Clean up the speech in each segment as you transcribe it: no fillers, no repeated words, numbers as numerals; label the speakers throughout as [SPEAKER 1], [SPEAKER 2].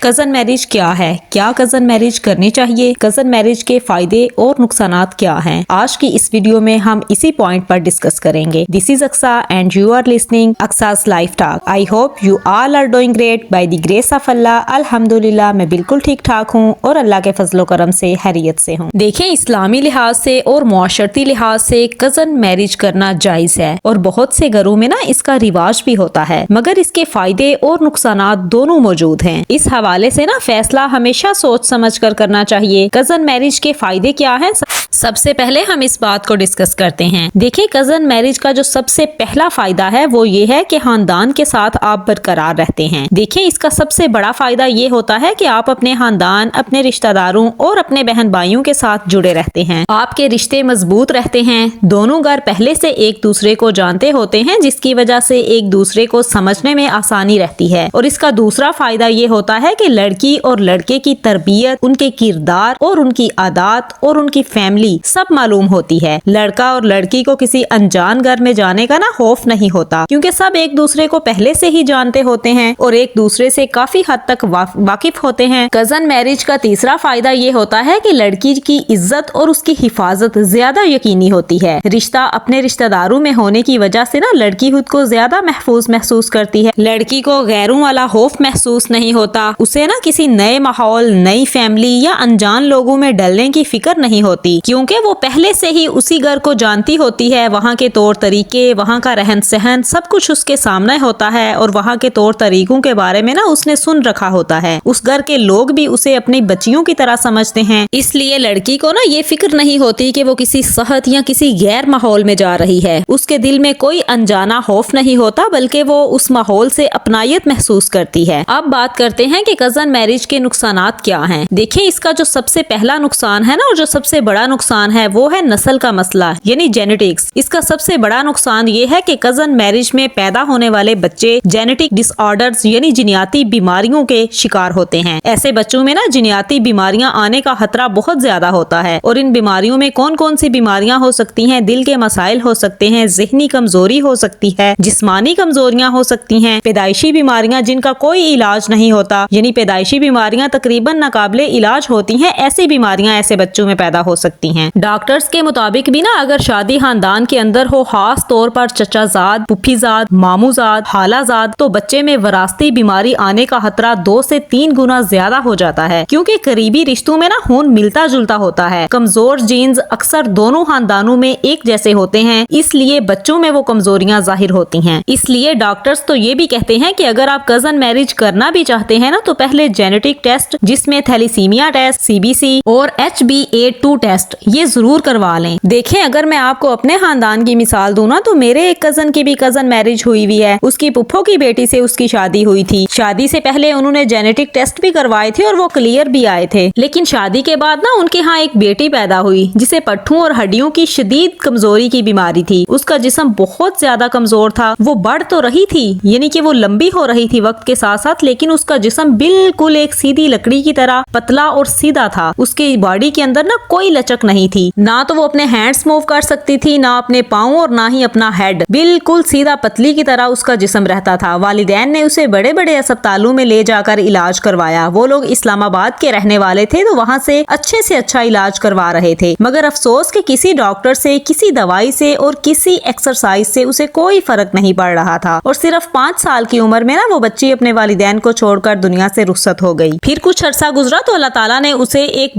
[SPEAKER 1] Cousin marriage क्या है, क्या कज़न मैरिज करनी चाहिए, कज़न मैरिज के फायदे और नुकसानात क्या हैं। आज की इस वीडियो में हम इसी पॉइंट पर डिस्कस करेंगे। This is Aqsa and you are listening Aqsa's life talk. I hope you all are doing great by the grace of Allah. अल्हम्दुलिल्लाह मैं बिल्कुल ठीक ठाक हूँ और अल्लाह के फजलो करम से खैरियत से हूँ। देखें, इस्लामी लिहाज से और मुआशरती लिहाज से कज़न मैरिज करना जायज है और बहुत से घरों में ना इसका रिवाज भी होता है, मगर इसके फायदे और नुकसानात दोनों मौजूद हैं। इस हवाले से ना फैसला हमेशा सोच समझ कर करना चाहिए। कज़न मैरिज के फायदे क्या हैं? सबसे पहले हम इस बात को डिस्कस करते हैं। देखिए, कज़न मैरिज का जो सबसे पहला फायदा है वो ये है कि खानदान के साथ आप बरकरार रहते हैं। देखिए, इसका सबसे बड़ा फायदा ये होता है कि आप अपने खानदान, अपने रिश्तेदारों और अपने बहन भाइयों के साथ जुड़े रहते हैं। आपके रिश्ते मजबूत रहते हैं। दोनों घर पहले से एक दूसरे को जानते होते हैं, जिसकी वजह से एक दूसरे को समझने में आसानी रहती है। और इसका दूसरा फायदा ये होता है कि लड़की और लड़के की तरबियत, उनके किरदार और उनकी आदत और उनकी फैमिली सब मालूम होती है। लड़का और लड़की को किसी अनजान घर में जाने का ना खौफ नहीं होता, क्योंकि सब एक दूसरे को पहले से ही जानते होते हैं और एक दूसरे से काफी हद तक वाकिफ होते हैं। कज़न मैरिज का तीसरा फायदा ये होता है कि लड़की की इज्जत और उसकी हिफाजत ज्यादा यकीनी होती है। रिश्ता अपने रिश्तेदारों में होने की वजह से ना लड़की खुद को ज्यादा महफूज महसूस करती है। लड़की को गैरों वाला खौफ महसूस नहीं होता। उसे ना किसी नए माहौल, नई फैमिली या अनजान लोगों में डलने की फिक्र नहीं होती, क्योंकि वो पहले से ही उसी घर को जानती होती है। वहाँ के तौर तरीके, वहाँ का रहन सहन सब कुछ उसके सामने होता है और वहाँ के तौर तरीकों के बारे में ना उसने सुन रखा होता है। उस घर के लोग भी उसे अपनी बच्चियों की तरह समझते हैं। इसलिए लड़की को ना ये फिक्र नहीं होती कि वो किसी सहत या किसी गैर माहौल में जा रही है। उसके दिल में कोई अनजाना खौफ नहीं होता, बल्कि वो उस माहौल से अपनायत महसूस करती है। अब बात करते हैं कि कज़न मैरिज के नुकसानात क्या हैं। देखिए, इसका जो सबसे पहला नुकसान है ना और जो सबसे बड़ा नुकसान है वो है नस्ल का मसला, यानी जेनेटिक्स। इसका सबसे बड़ा नुकसान ये है कि कज़न मैरिज में पैदा होने वाले बच्चे जेनेटिक डिसऑर्डर्स यानी जिनियाती बीमारियों के शिकार होते हैं। ऐसे बच्चों में ना जिनियाती बीमारियां आने का खतरा बहुत ज्यादा होता है। और इन बीमारियों में कौन कौन सी बीमारियां हो सकती हैं? दिल के मसाइल हो सकते हैं, ज़हनी कमजोरी हो सकती है, जिस्मानी कमजोरियां हो सकती हैं, पैदाइशी बीमारियां जिनका कोई इलाज नहीं होता, यानी पैदाइशी बीमारियां तकरीबन नाकाबिले इलाज होती हैं। ऐसी बीमारियां ऐसे बच्चों में पैदा हो सकती हैं। डॉक्टर्स के मुताबिक भी ना अगर शादी खानदान के अंदर हो, खास तौर पर चचाजाद, पुफीजाद, मामूजाद, हालाजाद, तो बच्चे में वरासती बीमारी आने का खतरा 2 से 3 गुना ज्यादा हो जाता है, क्योंकि करीबी रिश्तों में ना खून मिलता जुलता होता है। कमजोर जीन्स अक्सर दोनों खानदानों में एक जैसे होते हैं, इसलिए बच्चों में वो कमजोरियां जाहिर होती हैं। इसलिए डॉक्टर्स तो ये भी कहते हैं कि अगर आप कज़न मैरिज करना भी चाहते हैं ना, तो पहले जेनेटिक टेस्ट, जिसमें थैलीसीमिया टेस्ट, CBC और HbA2 टेस्ट, ये जरूर करवा लें। देखें, अगर मैं आपको अपने खानदान की मिसाल दूं ना, तो मेरे एक कज़न की भी कज़न मैरिज हुई हुई है। उसकी पुप्पो की बेटी से उसकी शादी हुई थी। शादी से पहले उन्होंने जेनेटिक टेस्ट भी करवाए थे और वो क्लियर भी आए थे। लेकिन शादी के बाद ना उनके यहाँ एक बेटी पैदा हुई, जिसे पट्ठों और हड्डियों की शदीद कमजोरी की बीमारी थी। उसका जिस्म बहुत ज्यादा कमजोर था। वो बढ़ तो रही थी, यानी कि वो लंबी हो रही थी वक्त के साथ साथ, लेकिन उसका जिस्म बिल्कुल एक सीधी लकड़ी की तरह पतला और सीधा था। उसके बॉडी के अंदर ना कोई लचक नहीं थी। ना तो वो अपने हैंड्स मूव कर सकती थी, ना अपने पाँव और ना ही अपना हेड। बिल्कुल सीधा पतली की तरह उसका जिस्म रहता था। वालिदैन ने उसे बड़े बड़े अस्पतालों में ले जाकर इलाज करवाया। वो लोग इस्लामाबाद के रहने वाले थे, तो वहाँ से अच्छा इलाज करवा रहे थे, मगर अफसोस कि किसी डॉक्टर से, किसी दवाई से और किसी एक्सरसाइज से उसे कोई फर्क नहीं पड़ रहा था। और सिर्फ 5 साल की उम्र में ना वो बच्ची अपने वालिदैन को छोड़कर दुनिया से रुखसत हो गई। फिर कुछ अरसा गुजरा तो अल्लाह ताला ने उसे एक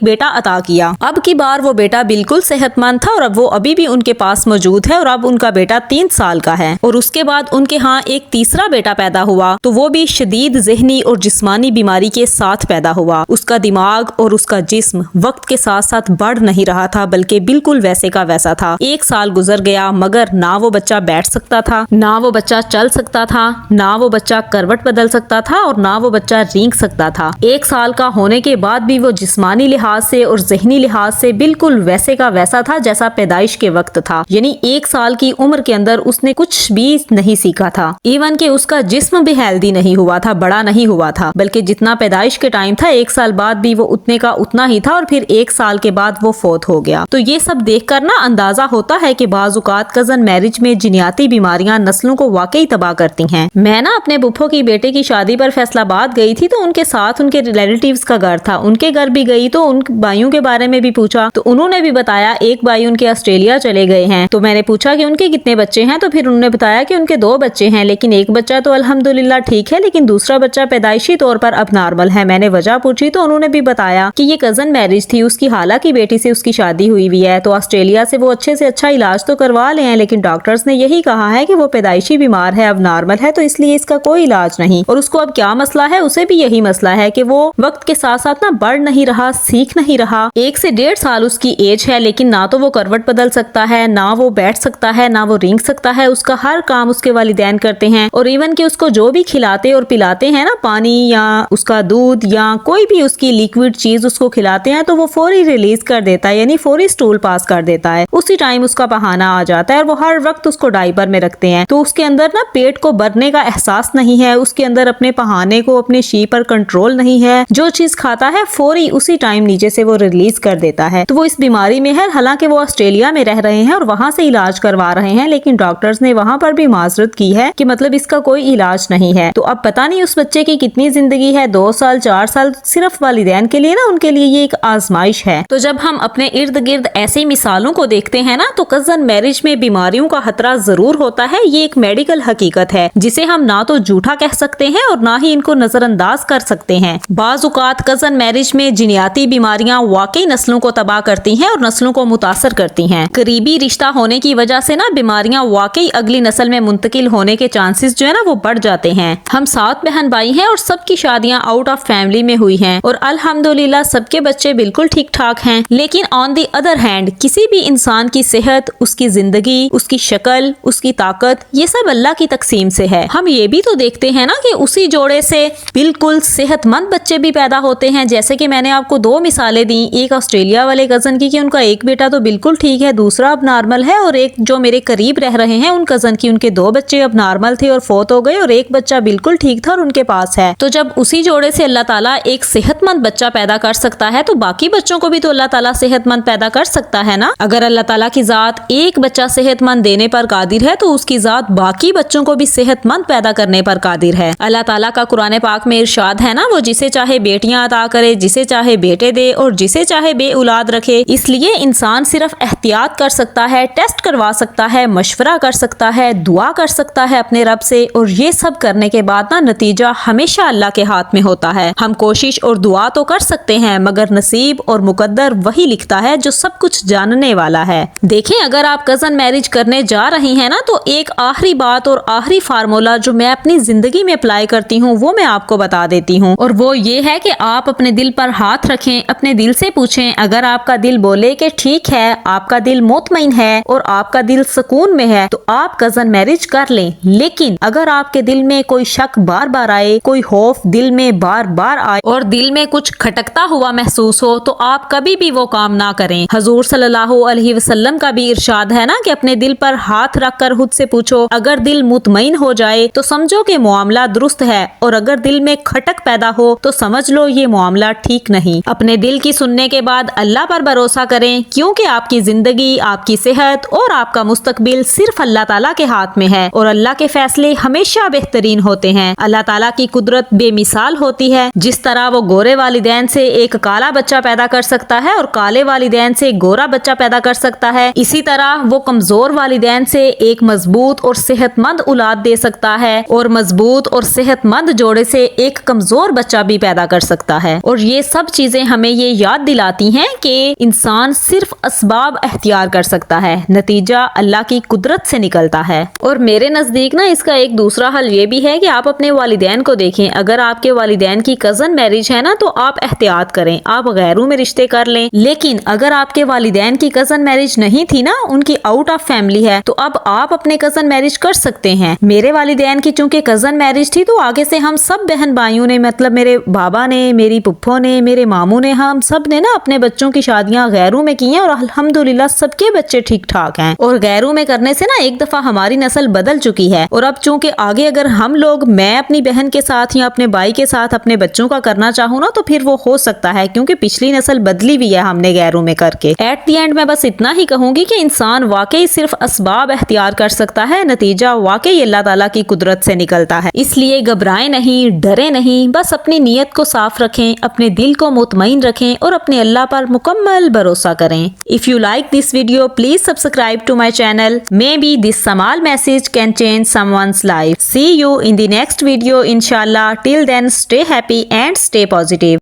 [SPEAKER 1] बेटा अता किया। अब की बार वो बेटा बिल्कुल सेहतमंद था और अब वो अभी भी उनके पास मौजूद है। और अब उनका बेटा 3 साल का है। और उसके बाद उनके यहाँ एक तीसरा बेटा पैदा हुआ, तो वो भी शदीद ज़हनी और जिस्मानी बीमारी के साथ पैदा हुआ। उसका दिमाग और उसका जिस्म वक्त के साथ साथ बढ़ नहीं रहा था, बल्कि बिल्कुल वैसे का वैसा था। 1 साल गुजर गया, मगर ना वो बच्चा बैठ सकता था, ना वो बच्चा चल सकता था, ना वो बच्चा करवट बदल सकता था और ना वो बच्चा रेंग सकता था। 1 साल का होने के बाद भी वो जिस्मानी लिहाज से और ज़हनी लिहाज से बिल्कुल वैसे का वैसा था जैसा पैदाइश के वक्त था। यानी 1 साल की उम्र के अंदर उसने कुछ भी नहीं सीखा था। इवन कि उसका जिस्म भी हेल्दी नहीं हुआ था, बड़ा नहीं हुआ था, बल्कि जितना पैदाइश के टाइम था 1 साल बाद भी वो उतने का उतना ही था और फिर 1 साल के बाद वो फौत हो गया। तो ये सब देखकर ना अंदाजा होता है कि बाज़-औक़ात कज़न मैरिज में जिनियाती बीमारियां नस्लों को वाकई तबाह करती हैं। मैं ना अपने बुप्पो की बेटे की शादी पर फैसलाबाद आबाद गई थी तो उनके साथ उनके रिलेटिव्स का घर था, उनके घर भी गई तो उन भाइयों के बारे में भी पूछा तो उन्होंने भी बताया एक भाई उनके ऑस्ट्रेलिया चले गए हैं। तो मैंने पूछा कि उनके कितने बच्चे हैं, तो फिर उन्होंने बताया कि उनके 2 बच्चे हैं, लेकिन एक बच्चा तो अल्हम्दुलिल्लाह ठीक है, लेकिन दूसरा बच्चा पैदाइशी तौर पर अब नॉर्मल है। मैंने वजह पूछी तो उन्होंने भी बताया कि ये कजन मैरिज थी, उसकी खाला की बेटी से उसकी शादी हुई हुई है, तो ऑस्ट्रेलिया से वो अच्छे से अच्छा इलाज तो करवा ले हैं, लेकिन डॉक्टर्स ने यही कहा है कि वो पैदाइशी बीमार है, अब नॉर्मल है, तो इसलिए इसका कोई इलाज नहीं। और उसको अब क्या मसला है, उसे भी यही मसला है कि वो वक्त के साथ साथ ना बढ़ नहीं रहा, सीख नहीं रहा। 1 से 1.5 साल उसकी एज है, लेकिन ना तो वो करवट बदल सकता है, ना वो बैठ सकता है, ना वो रेंग सकता है। उसका हर काम उसके वालिदैन करते हैं, और इवन कि उसको जो भी खिलाते और पिलाते हैं ना, पानी या उसका दूध या कोई भी उसकी लिक्विड चीज उसको खिलाते हैं, तो वो फौरी रिलीज कर देता है, यानी फौरी स्टूल पास कर देता है। उसी टाइम उसका बहाना आ जाता है और वो हर वक्त उसको डायपर में रखते हैं, तो उसके अंदर ना पेट को भरने का एहसास नहीं है, उसके अंदर अपने बहाने को, अपने शी पर कंट्रोल नहीं है। जो चीज खाता है फौरी उसी टाइम नीचे से वो रिलीज कर देता है। तो वो इस बीमारी में है, हालांकि वो ऑस्ट्रेलिया में रह रहे हैं और वहां से इलाज करवा रहे हैं, लेकिन डॉक्टर्स ने वहां पर भी माजरत की है कि मतलब इसका कोई इलाज नहीं है। तो अब पता नहीं उस बच्चे की कितनी जिंदगी है, 2 साल 4 साल, सिर्फ वालिदैन के लिए ना, उनके लिए ये एक आजमाइश है। तो जब हम अपने इर्द गिर्द ऐसी मिसालों को देखते हैं ना, तो कजन मैरिज में बीमारियों का खतरा जरूर होता है। ये एक मेडिकल हकीकत है जिसे हम ना तो झूठा कह सकते हैं और ना ही इनको नजरअंदाज कर सकते हैं। बाज़ औक़ात कजन मैरिज में जिनियाती बीमारियां वाकई नस्लों को तबाह करती हैं और नस्लों को मुतासर करती हैं। करीबी रिश्ता होने की वजह से ना बीमारियां वाकई अगली नस्ल में मुंतकिल होने के चांसेस जो है ना वो बढ़ जाते हैं। हम 7 बहन भाई हैं और सबकी शादियां आउट ऑफ फैमिली में हुई हैं और अल्हम्दुलिल्लाह सबके बच्चे बिल्कुल ठीक ठाक हैं। लेकिन ऑन दी अदर हैंड किसी भी इंसान की सेहत, उसकी जिंदगी, उसकी शक्ल, उसकी ताकत, ये सब अल्लाह की तकसीम से है। हम ये भी तो देखते हैं ना कि उसी जोड़े से बिल्कुल सेहतमंद बच्चे भी पैदा होते हैं। जैसे कि मैंने आपको 2 मिसालें दी, एक ऑस्ट्रेलिया वाले कजन की कि उनका एक बेटा तो बिल्कुल ठीक है, दूसरा अब नॉर्मल है, और एक जो मेरे करीब रह रहे हैं उन कजन की, उनके 2 बच्चे अब नॉर्मल थे और फौत हो गए और एक बच्चा बिल्कुल ठीक था और उनके पास है। तो जब उसी जोड़े से अल्लाह ताला एक सेहतमंद बच्चा पैदा कर सकता है तो बाकी बच्चों को भी तो अल्लाह ताला सेहतमंद पैदा कर सकता है ना। अगर अल्लाह ताला की जात एक बच्चा सेहतमंद देने पर कादिर है तो उसकी जात बाकी बच्चों को भी सेहतमंद पैदा करने पर कादिर है। अल्लाह ताला का कुरान पाक में इरशाद है ना, वो जिसे चाहे बेटियां अता करे, जिसे चाहे बेटे दे और जिसे चाहे बे औलाद रखे। इसलिए इंसान सिर्फ एहतियात कर सकता है, टेस्ट करवा सकता है, मशवरा कर सकता है, दुआ कर सकता है अपने रब से, और ये सब करने के बाद ना नतीजा हमेशा अल्लाह के हाथ में होता है। हम कोशिश और दुआ तो कर सकते हैं मगर नसीब और मुकद्दर वही लिखता है जो सब कुछ जानने वाला है। देखें, अगर आप कजन मैरिज करने जा रही हैं ना, तो एक आखिरी बात और आखिरी फार्मूला जो मैं अपनी जिंदगी में अप्लाई करती हूँ वो मैं आपको बता देती हूँ, और वो ये है कि आप अपने दिल पर हाथ रखें, अपने दिल से पूछें। अगर आपका दिल बोले कि ठीक है, आपका दिल मुतमईन है और आपका दिल सुकून में है, तो आप कजन मैरिज कर लें। लेकिन अगर आपके दिल में कोई शक बार बार आए, कोई खौफ दिल में बार बार आए और दिल में कुछ खटकता हुआ महसूस हो, तो आप कभी भी वो काम ना करें। हुजूर सल्लल्लाहु अलैहि वसल्लम का भी इरशाद है ना कि अपने दिल पर हाथ रखकर खुद से पूछो, अगर दिल मुतमईन हो जाए तो समझो कि मामला दुरुस्त है, और अगर दिल में खटक पैदा हो तो समझ लो ये मामला ठीक नहीं। अपने दिल की सुनने के बाद अल्लाह पर भरोसा करें, क्योंकि आपकी जिंदगी, आपकी सेहत और आपका मुस्तकबिल सिर्फ अल्लाह ताला के हाथ में है, और अल्लाह के फैसले हमेशा बेहतरीन होते हैं। अल्लाह ताला की कुदरत बेमिसाल होती है। जिस तरह वो गोरे वालिदैन से एक काला बच्चा पैदा कर सकता है और काले वालिदैन से गोरा बच्चा पैदा कर सकता है, इसी तरह वो कमजोर वालिदैन से एक मजबूत और सेहतमंद औलाद दे सकता है, और मजबूत और सेहतमंद जोड़े से एक कमजोर बच्चा भी पैदा कर सकता है। और ये सब चीजें हमें ये याद दिलाती हैं कि इंसान सिर्फ असबाब अख्तियार कर सकता है, नतीजा अल्लाह की कुदरत से निकलता है। और मेरे नजदीक ना इसका एक दूसरा हल ये भी है कि आप अपने वालिदैन को देखें। अगर आपके वालिदैन की कजन मैरिज है ना, तो आप एहतियात करें, आप गैरों में रिश्ते कर लें। लेकिन अगर आपके वालिदैन की कजन मैरिज नहीं थी ना, उनकी आउट ऑफ फैमिली है, तो अब आप अपने कजन मैरिज कर सकते हैं। मेरे वालिदैन की चूंकि कजन मैरिज थी, तो आगे से हम सब बहन भाइयों ने, मतलब मेरे बाबा ने, मेरी पुप्पो ने, मेरे मामू ने, हम सब ने ना अपने बच्चों की शादियां गैरों में की हैं, और अल्हम्दुलिल्लाह सबके बच्चे ठीक ठाक हैं। और गैरों में करने से ना एक दफा हमारी नस्ल बदल चुकी है, और अब चूंकि आगे अगर हम लोग, मैं अपनी बहन के साथ या अपने भाई के साथ अपने बच्चों का करना चाहूँ ना, तो फिर वो हो सकता है, क्योंकि पिछली नस्ल बदली हुई है हमने गैरों में करके। एट दी एंड मैं बस इतना ही कहूंगी कि इंसान वाकई सिर्फ असबाब अख्तियार कर सकता है, नतीजा वाकई अल्लाह ताला की कुदरत से निकलता है। इसलिए घबराएं नहीं, نہیں، ڈرے نہیں، بس اپنی نیت کو صاف رکھیں، اپنے دل کو مطمئن رکھیں اور اپنے اللہ پر مکمل بھروسہ کریں. If you like this video, please subscribe to my channel. Maybe this small message can change someone's life. See you in the next video inshallah. Till then, stay happy and stay positive.